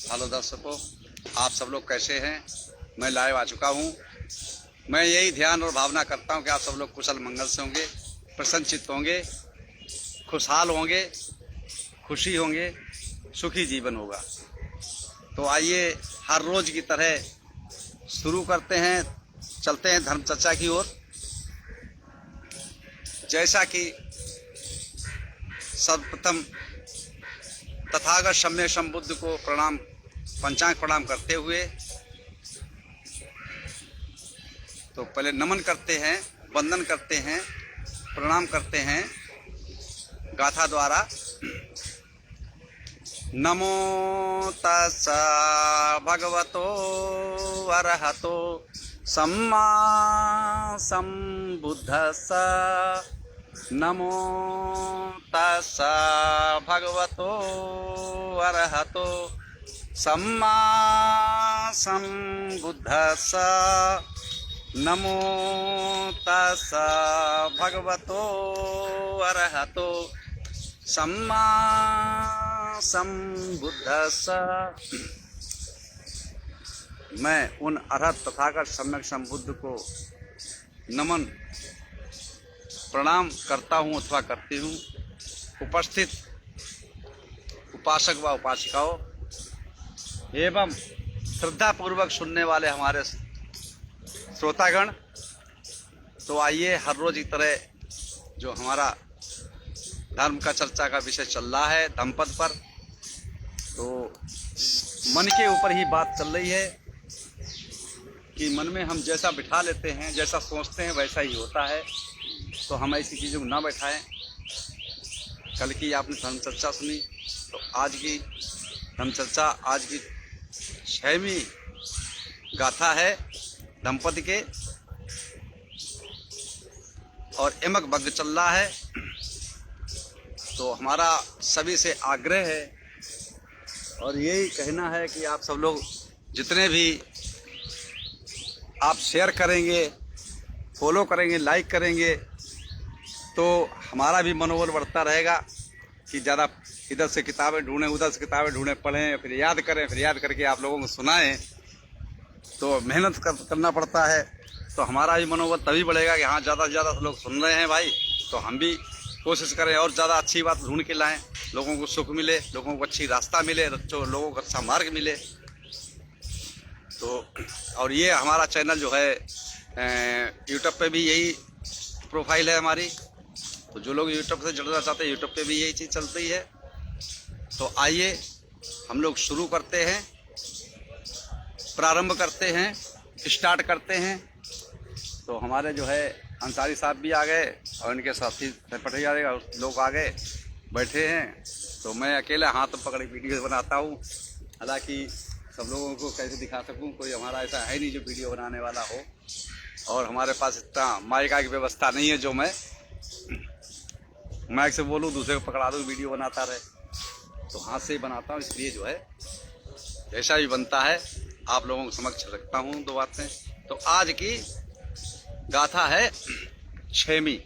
Hello दर्शकों, आप सब लोग कैसे हैं। मैं लाइव आ चुका हूं। मैं यही ध्यान और भावना करता हूं कि आप सब लोग कुशल मंगल से होंगे, प्रसन्नचित्त होंगे, खुशहाल होंगे, खुशी होंगे, सुखी जीवन होगा। तो आइए हर रोज की तरह शुरू करते हैं, चलते हैं धर्म चर्चा की ओर। जैसा कि सर्वप्रथम तथागत सम्यक संबुद्ध को प्रणाम, पंचांग प्रणाम करते हुए तो पहले नमन करते हैं, वंदन करते हैं, प्रणाम करते हैं गाथा द्वारा। नमो तस्सा भगवतो अरहतो सम्मा संबुद्धस्सा। नमो तस्सा भगवतो अरहतो सम्मा संबुद्धस्सा। नमो तस्सा भगवतो अरहतो सम्मा संबुद्धस्सा। मैं उन अरहत तथागत सम्यक संबुद्ध को नमन प्रणाम करता हूँ अथवा करती हूँ। उपस्थित उपासक व उपासिकाओं एवं श्रद्धापूर्वक सुनने वाले हमारे श्रोतागण, तो आइए हर रोज की तरह जो हमारा धर्म का चर्चा का विषय चल रहा है धम्मपद पर, तो मन के ऊपर ही बात चल रही है कि मन में हम जैसा बिठा लेते हैं, जैसा सोचते हैं वैसा ही होता है। तो हम ऐसी चीज़ों को ना बैठाएं। कल की आपने धर्म चर्चा सुनी, तो आज की धर्म चर्चा आज की 6वीं गाथा है धम्मपद के, और यमक भग्ग चल रहा है। तो हमारा सभी से आग्रह है और यही कहना है कि आप सब लोग जितने भी आप शेयर करेंगे, फॉलो करेंगे, लाइक करेंगे, तो हमारा भी मनोबल बढ़ता रहेगा कि ज़्यादा इधर से किताबें ढूंढें, उधर से किताबें ढूंढें, पढ़ें, फिर याद करें, फिर याद करके आप लोगों को सुनाएं। तो मेहनत करना पड़ता है। तो हमारा भी मनोबल तभी बढ़ेगा कि हाँ, ज़्यादा से ज़्यादा लोग सुन रहे हैं भाई, तो हम भी कोशिश करें और ज़्यादा अच्छी बात ढूंढ के लाएं, लोगों को सुख मिले, लोगों को अच्छी रास्ता मिले, लोगों को अच्छा मार्ग मिले। तो और ये हमारा चैनल जो है यूट्यूब पे भी यही प्रोफाइल है हमारी। तो जो लोग यूट्यूब से जुड़ना चाहते हैं, यूट्यूब पे भी यही चीज़ चलती है। तो आइए हम लोग शुरू करते हैं, प्रारंभ करते हैं, स्टार्ट करते हैं। तो हमारे जो है अंसारी साहब भी आ गए और इनके साथी पटेगा लोग आ गए, बैठे हैं। तो मैं अकेला हाथ पकड़ वीडियो बनाता हूँ। हालांकि सब लोगों को कैसे दिखा सकूँ, कोई हमारा ऐसा है नहीं जो वीडियो बनाने वाला हो, और हमारे पास इतना माइक की व्यवस्था नहीं है जो मैं माइक से बोलूँ दूसरे को पकड़ा दूँ वीडियो बनाता रहे। तो हाथ से ही बनाता हूँ, इसलिए जो है जैसा भी बनता है आप लोगों को समक्ष रखता हूँ दो बातें। तो आज की गाथा है 6वीं,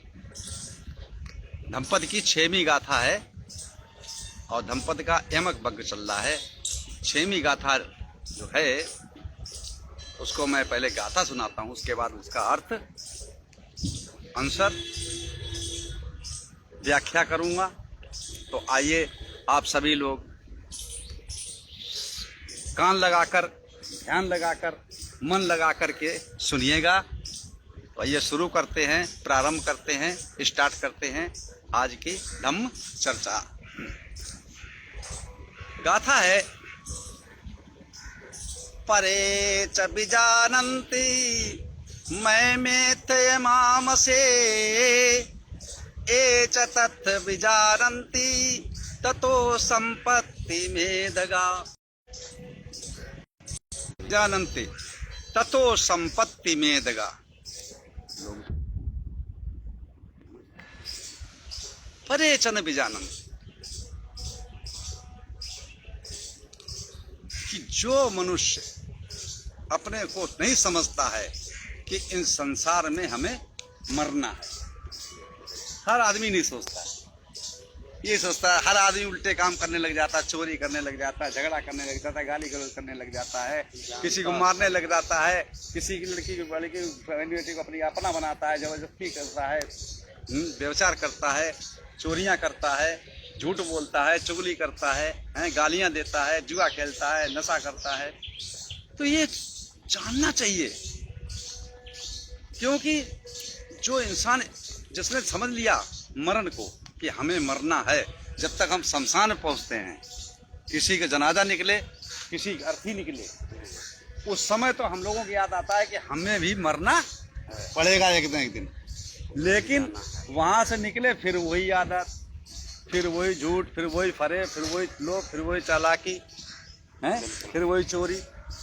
धम्मपद की 6वीं गाथा है, और धम्मपद का यमक भग्ग चल रहा है। 6वीं गाथा जो है उसको मैं पहले गाथा सुनाता हूँ, उसके बाद उसका अर्थ आंसर व्याख्या करूँगा। तो आइए आप सभी लोग कान लगाकर, ध्यान लगाकर, मन लगाकर के सुनिएगा। तो आइए शुरू करते हैं, प्रारंभ करते हैं, स्टार्ट करते हैं आज की धम्म चर्चा। गाथा है परे च विजानन्ति मैं मेथय मामसे ए च तत् विजानन्ति ततो संपत्ति मेदगा। जानन्ति ततो संपत्ति मेदगा। परे च न विजानन्ति, कि जो मनुष्य अपने को नहीं समझता है कि इन संसार में हमें मरना है, हर आदमी नहीं सोचता है। ये सोचता है, हर आदमी उल्टे काम करने लग जाता है, चोरी करने लग जाता है, झगड़ा करने लग जाता है, गाली गलौज करने लग जाता है, किसी को मारने लग जाता है, किसी की लड़की को बेटी को अपनी अपना बनाता है, जबरदस्ती करता है, व्यभिचार करता है, चोरियां करता है, झूठ बोलता है, चुगली करता है, गालियां देता है, जुआ खेलता है, नशा करता है। तो ये जानना चाहिए, क्योंकि जो इंसान जिसने समझ लिया मरण को कि हमें मरना है, जब तक हम शमशान में पहुंचते हैं, किसी का जनाजा निकले, किसी की अर्थी निकले, उस समय तो हम लोगों को याद आता है कि हमें भी मरना पड़ेगा एक दिन। लेकिन वहां से निकले फिर वही आदत, फिर वही झूठ, फिर वही फरे, फिर वही लोभ, फिर वही चालाकी है, फिर वही चोरी।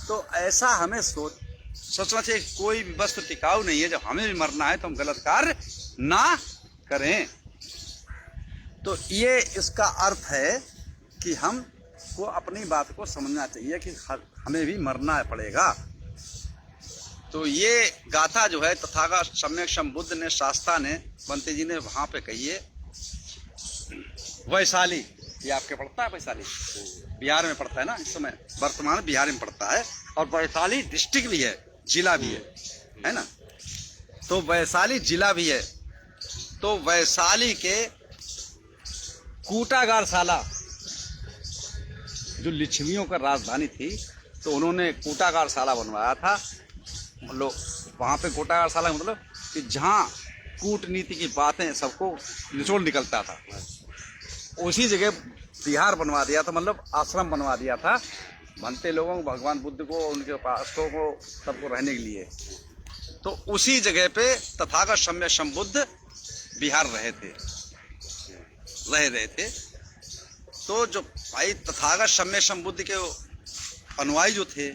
तो ऐसा हमें सोचना चाहिए, कोई भी वस्तु टिकाऊ नहीं है। जब हमें भी मरना है तो हम गलत कार्य ना करें। तो ये इसका अर्थ है कि हम को अपनी बात को समझना चाहिए कि हमें भी मरना पड़ेगा। तो ये गाथा जो है तथागत सम्यक संबुद्ध ने, शास्त्रा ने, बंते जी ने वहां पे कही है। वैशाली, ये आपके पड़ता है, वैशाली बिहार में पड़ता है ना, इस समय वर्तमान बिहार में पड़ता है, और वैशाली डिस्ट्रिक्ट भी है, जिला भी है ना। तो वैशाली जिला भी है। तो वैशाली के कूटागार शाला जो लिच्छवियों का राजधानी थी, तो उन्होंने कूटागार शाला बनवाया था। मतलब वहाँ पे कूटागार शाला मतलब कि जहाँ कूटनीति की बातें सबको निचोड़ निकलता था, उसी जगह बिहार बनवा दिया था, मतलब आश्रम बनवा दिया था बनते लोगों को, भगवान बुद्ध को, उनके उपासकों को, सबको रहने के लिए। तो उसी जगह पे तथागत सम्यक संबुद्ध बिहार रहे थे। तो जो भाई तथागत सम्यक संबुद्ध के अनुयायी जो थे,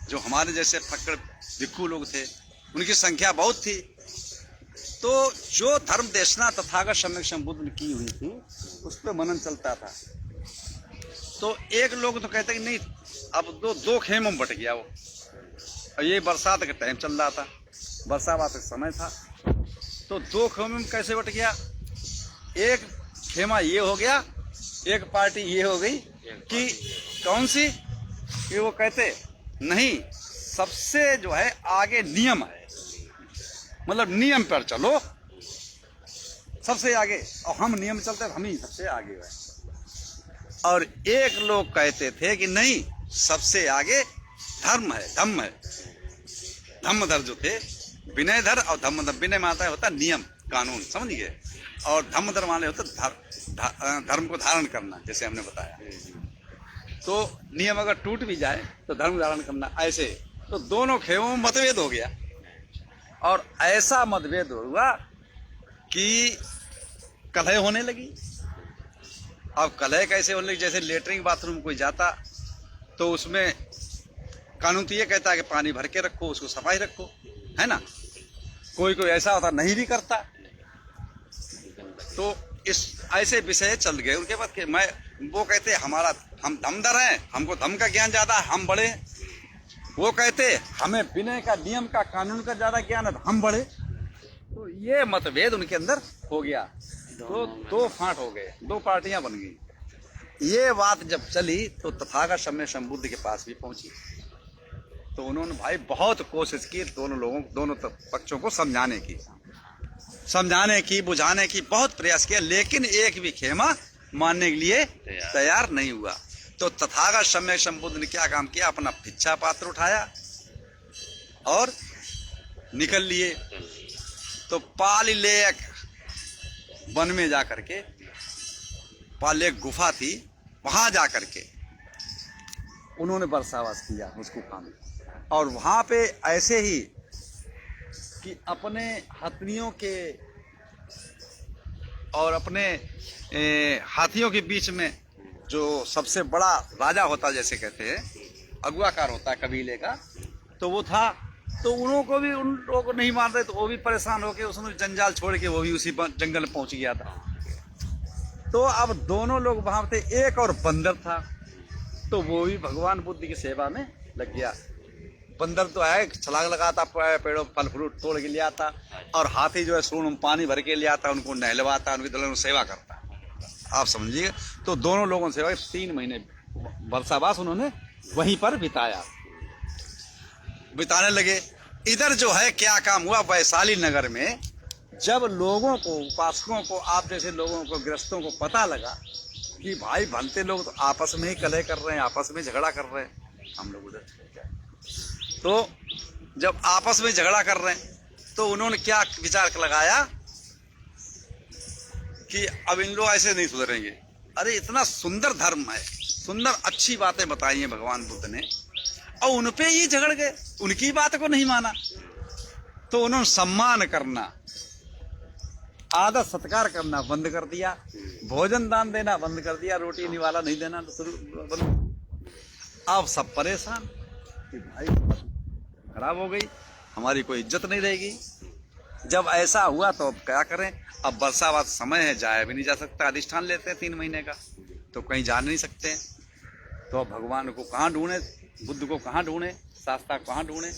जो हमारे जैसे फक्कड़ भिक्खु लोग थे, उनकी संख्या बहुत थी। तो जो धर्म देशना तथागत सम्यक संबुद्ध ने की हुई थी, उस पर मनन चलता था। तो एक लोग तो कहते कि नहीं, अब दो खेमों में बट गया वो। और ये बरसात का टाइम चल रहा था, बरसात का समय था, तो दो खेमों में कैसे बट गया? एक खेमा ये हो गया, एक पार्टी ये हो गई कि कौन सी, कि वो कहते नहीं, सबसे जो है आगे नियम है, मतलब नियम पर चलो सबसे आगे, और हम नियम चलते हम ही सबसे आगे है। और एक लोग कहते थे कि नहीं, सबसे आगे धर्म है, धम्म है। धम्मधर जो थे, विनयधर और धम्मधर, विनय माता होता नियम कानून, समझ गए, और धम्मधर वाले होता धर्म को धारण करना, जैसे हमने बताया। तो नियम अगर टूट भी जाए तो धर्म धारण करना, ऐसे। तो दोनों खेमों में मतभेद हो गया, और ऐसा मतभेद हुआ कि कलह होने लगी। अब कलह कैसे होने लगी? जैसे लेटरिन बाथरूम कोई जाता तो उसमें कानून तो ये कहता है कि पानी भर के रखो, उसको सफाई रखो, है ना। कोई ऐसा होता नहीं भी करता। तो इस ऐसे विषय चल गए उनके बाद कि वो कहते हम धमधर हैं, हमको धम का ज्ञान ज्यादा है, हम बड़े। वो कहते हमें विनय का, नियम का, कानून का ज्यादा ज्ञान है, हम बड़े। तो ये मतभेद उनके अंदर हो गया। तो दो फांट हो गए, दो पार्टियां बन गई। ये बात जब चली तो तथागत सम्यक संबुद्ध के पास भी पहुंची। तो उन्होंने भाई बहुत कोशिश की दोनों पक्षों को समझाने की, बुझाने की बहुत प्रयास किया, लेकिन एक भी खेमा मानने के लिए तैयार नहीं हुआ। तो तथागत सम्यक संबुद्ध ने क्या काम किया? अपना भिक्षा पात्र उठाया और निकल लिए। तो पालीलेक वन में जाकर के, पालीलेक गुफा थी, वहां जाकर के उन्होंने बरसावास किया उस गुफा में। और वहां पे ऐसे ही कि अपने हथनियों के और अपने हाथियों के बीच में जो सबसे बड़ा राजा होता, जैसे कहते हैं अगुआकार होता है कबीले का, तो वो था। तो उन लोगों को नहीं मार रहे, तो वो भी परेशान होकर उसने जंजाल छोड़ के वो भी उसी जंगल में पहुंच गया था। तो अब दोनों लोग वहां थे। एक और बंदर था, तो वो भी भगवान बुद्ध की सेवा में लग गया। बंदर तो है, छलांग लगाता, पेड़ों फल फ्रूट तोड़ के ले आता, और हाथी जो है सूंड में पानी भर के ले आता, उनको नहलवाता, उनकी दलों में सेवा करता। आप समझिए। तो दोनों लोगों से 3 महीने वर्षावास उन्होंने वहीं पर बिताने लगे। इधर जो है क्या काम हुआ वैशाली नगर में, जब लोगों को, उपासकों को, आप जैसे लोगों को, गृहस्थों को पता लगा कि भाई भलते लोग तो आपस में ही कलह कर रहे हैं, आपस में झगड़ा कर रहे हैं, हम लोग उधर, तो जब आपस में झगड़ा कर रहे हैं तो उन्होंने क्या विचार लगाया कि अब इन लोग ऐसे नहीं सुधरेंगे। अरे इतना सुंदर धर्म है, सुंदर अच्छी बातें बताई हैं भगवान बुद्ध ने, और उन पे ये झगड़ गए, उनकी बात को नहीं माना। तो उन्होंने सम्मान करना, आदर सत्कार करना बंद कर दिया, भोजन दान देना बंद कर दिया, रोटी निवाला नहीं देना बंद। अब सब परेशान कि भाई खराब हो गई, हमारी कोई इज्जत नहीं रहेगी। जब ऐसा हुआ तो अब क्या करें, अब बरसात समय है, जाया भी नहीं जा सकता, अधिष्ठान लेते हैं 3 महीने का, तो कहीं जा नहीं सकते हैं। तो अब भगवान को कहाँ ढूंढे, बुद्ध को कहाँ ढूंढे, शास्त्रा को कहाँ ढूंढे।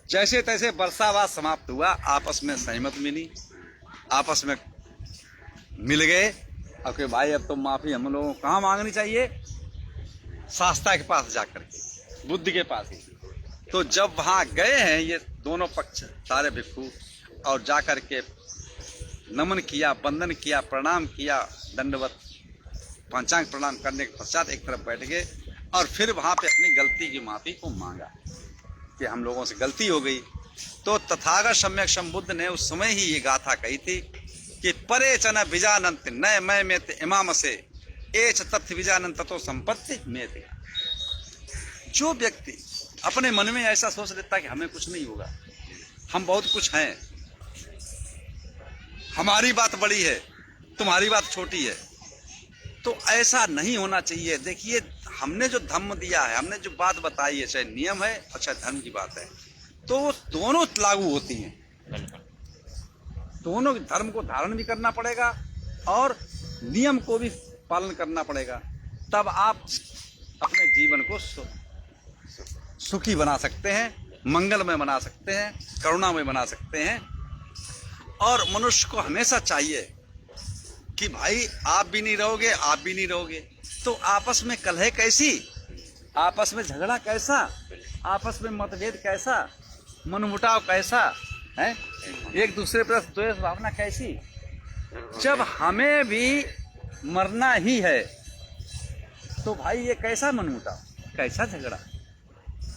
जैसे तैसे बरसावास समाप्त हुआ, आपस में सहमत मिली, आपस में मिल गए। अब के भाई अब तो माफी हम लोगों को कहाँ मांगनी चाहिए, शास्त्रा के पास जाकर के, बुद्ध के पास ही। तो जब वहां गए हैं ये दोनों पक्ष, सारे भिक्षु, और जाकर के नमन किया, वंदन किया, प्रणाम किया, दंडवत पंचांग प्रणाम करने के पश्चात एक तरफ बैठ गए, और फिर वहां पे अपनी गलती की माफी को मांगा कि हम लोगों से गलती हो गई। तो तथागत सम्यक संबुद्ध ने उस समय ही ये गाथा कही थी कि परे चन विजानंत नय मय में इमाम से एच तथ्य विजानंत ततो संपत्ति में। जो व्यक्ति अपने मन में ऐसा सोच लेता कि हमें कुछ नहीं होगा, हम बहुत कुछ हैं, हमारी बात बड़ी है, तुम्हारी बात छोटी है, तो ऐसा नहीं होना चाहिए। देखिए हमने जो धर्म दिया है, हमने जो बात बताई है, चाहे नियम है और चाहे धर्म की बात है, तो वो दोनों लागू होती हैं। दोनों धर्म को धारण भी करना पड़ेगा और नियम को भी पालन करना पड़ेगा, तब आप अपने जीवन को सुखी बना सकते हैं, मंगलमय बना सकते हैं, करुणामय बना सकते हैं। और मनुष्य को हमेशा चाहिए कि भाई आप भी नहीं रहोगे, आप भी नहीं रहोगे, तो आपस में कलह कैसी, आपस में झगड़ा कैसा, आपस में मतभेद कैसा, मनमुटाव कैसा है, एक दूसरे पर द्वेष भावना कैसी। जब हमें भी मरना ही है तो भाई ये कैसा मनमुटाव, कैसा झगड़ा,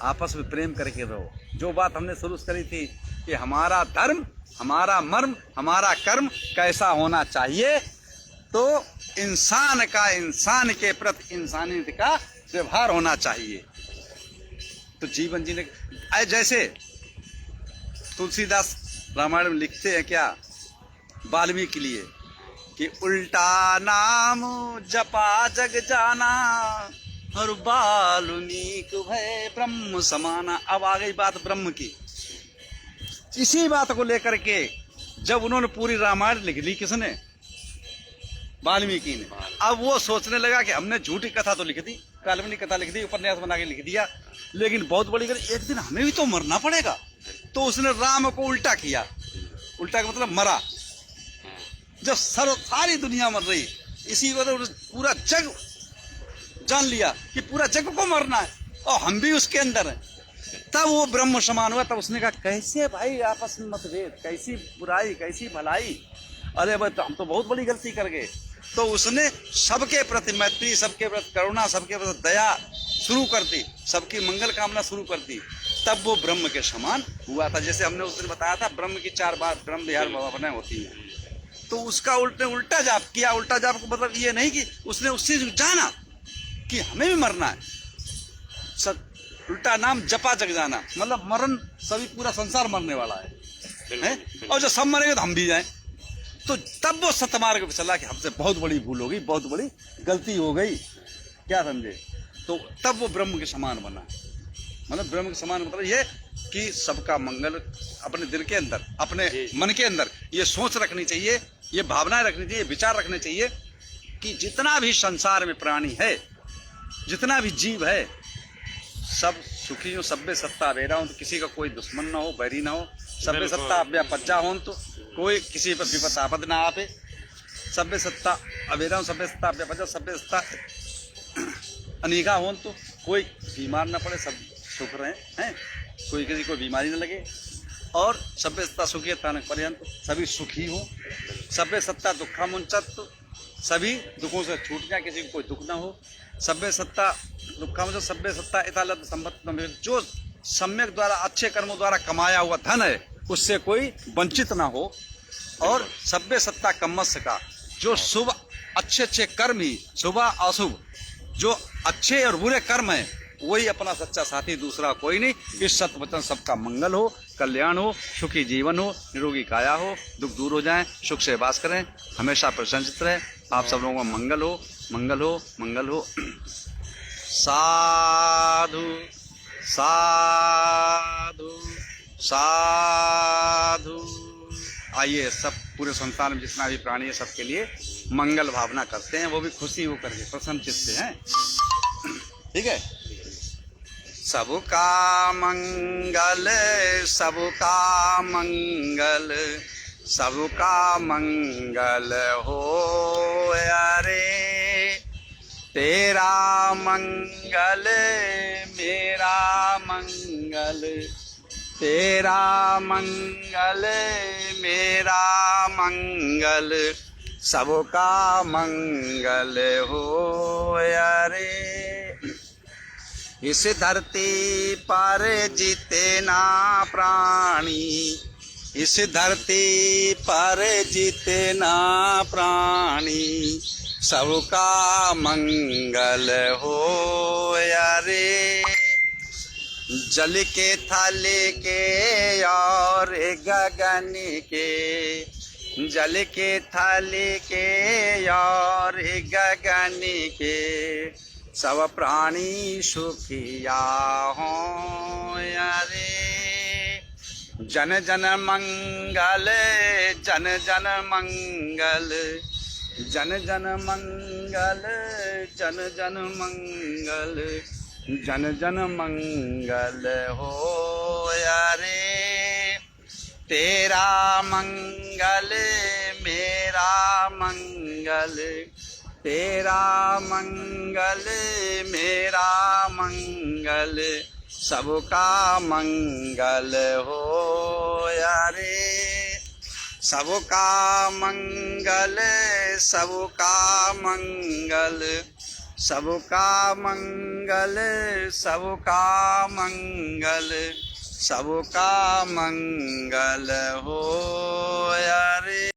आपस में प्रेम करके रहो। जो बात हमने शुरू करी थी कि हमारा धर्म, हमारा मर्म, हमारा कर्म कैसा होना चाहिए, तो इंसान का इंसान के प्रति इंसानियत का व्यवहार होना चाहिए। तो जीवन जीने, जैसे तुलसीदास रामायण में लिखते हैं क्या वाल्मीकि के लिए कि उल्टा नाम जपा जग जाना और वाल्मीकि भय ब्रह्म समाना। अब आ गई बात ब्रह्म की। इसी बात को लेकर के जब उन्होंने पूरी रामायण लिख ली, किसने, वाल्मीकि ने, अब वो सोचने लगा कि हमने झूठी कथा तो लिख दी, काल्पनिक कथा लिख दी, उपन्यास बना के लिख दिया, लेकिन बहुत बड़ी गल, एक दिन हमें भी तो मरना पड़ेगा। तो उसने राम को उल्टा किया, उल्टा का मतलब मरा। जब सारी दुनिया मर रही, इसी वजह पूरा जग जान लिया कि पूरा जग को मरना है और हम भी उसके अंदर हैं, तब वो ब्रह्म समान हुआ। तब उसने कहा कैसे भाई आपस में मतभेद, कैसी बुराई, कैसी भलाई, अरे भाई तो हम तो बहुत बड़ी गलती कर गए। तो उसने सबके प्रति मैत्री, सबके प्रति करुणा, सबके प्रति दया शुरू कर दी, सबकी मंगल कामना शुरू कर दी, तब वो ब्रह्म के समान हुआ था। जैसे हमने उस दिन बताया था ब्रह्म की 4 बार ब्रह्म विहार भावनाएं होती है, तो उसका उल्टा जाप किया। उल्टा जाप को मतलब ये नहीं कि उसने उससे जाना कि हमें भी मरना है, उल्टा नाम जपा जग जाना, मतलब मरण सभी, पूरा संसार मरने वाला है? और जो सब मरेंगे तो हम भी जाएं। तो तब वो सतमार्ग पे चला कि हमसे बहुत बड़ी भूल हो गई, बहुत बड़ी गलती हो गई, क्या समझे। तो तब वो ब्रह्म के समान बना। मतलब ब्रह्म के समान मतलब ये कि सबका मंगल अपने दिल के अंदर, अपने मन के अंदर ये सोच रखनी चाहिए, ये भावनाएं रखनी चाहिए, विचार रखने चाहिए कि जितना भी संसार में प्राणी है, जितना भी जीव है, सब सुखी हो, सब्बे सत्ता बेरा हो, तो किसी का कोई दुश्मन ना हो, बैरी ना हो, सब्बे सत्ता अव्या पज्जा हो, तो कोई किसी पर विपद आपद ना आवे, सभ्य सत्ता अवेदम सभ्य सत्ता व्यपच सभ्य सत्ता अनेका हो, तो कोई बीमार न पड़े, सब सुख रहे हैं, कोई किसी को बीमारी न लगे, और सभ्य सत्ता सुखी तानक पर्यंत सभी सुखी हो। सभ्य सत्ता दुखा मुंचत, सभी दुखों से छूट जाए, किसी को कोई दुख ना हो। सभ्य सत्ता दुखा मुंचत सभ्य सत्ता इतालत संपत्ति, जो सम्यक द्वारा अच्छे कर्मों द्वारा कमाया हुआ धन है उससे कोई वंचित ना हो। और सभ्य सत्ता कम्मस्य का, जो शुभ अच्छे अच्छे कर्म ही, शुभ अशुभ जो अच्छे और बुरे कर्म है वही अपना सच्चा साथी, दूसरा कोई नहीं। इस सत्य वचन सबका मंगल हो, कल्याण हो, सुखी जीवन हो, निरोगी काया हो, दुख दूर हो जाए, सुख से वास करें, हमेशा प्रसन्नचित्त रहे। आप सब लोगों का मंगल हो, मंगल हो, मंगल हो। साधु साधु साधु। आइए सब पूरे संसार में जितना भी प्राणी है सबके लिए मंगल भावना करते हैं, वो भी खुशी होकर के प्रसन्न चित्त से हैं। ठीक है। सबका मंगल, सबका मंगल, सबका मंगल हो अरे, तेरा मंगल मेरा मंगल, तेरा मंगल मेरा मंगल, सबका मंगल हो अरे। इस धरती पर जितना प्राणी, इस धरती पर जितना प्राणी, सबका मंगल हो अरे। जल के थल के और गगन के, जल के थल के और गगन के, सब प्राणी सुखिया हो अरे। जन जन मंगल, जन जन मंगल, जन जन मंगल, जन जन मंगल, जन जन मंगल हो अरे। तेरा मंगल मेरा मंगल, तेरा मंगल मेरा मंगल, सबका मंगल हो अरे। सबका मंगल, सबका मंगल, सबका मंगल, सबका मंगल, सबका मंगल हो अरे।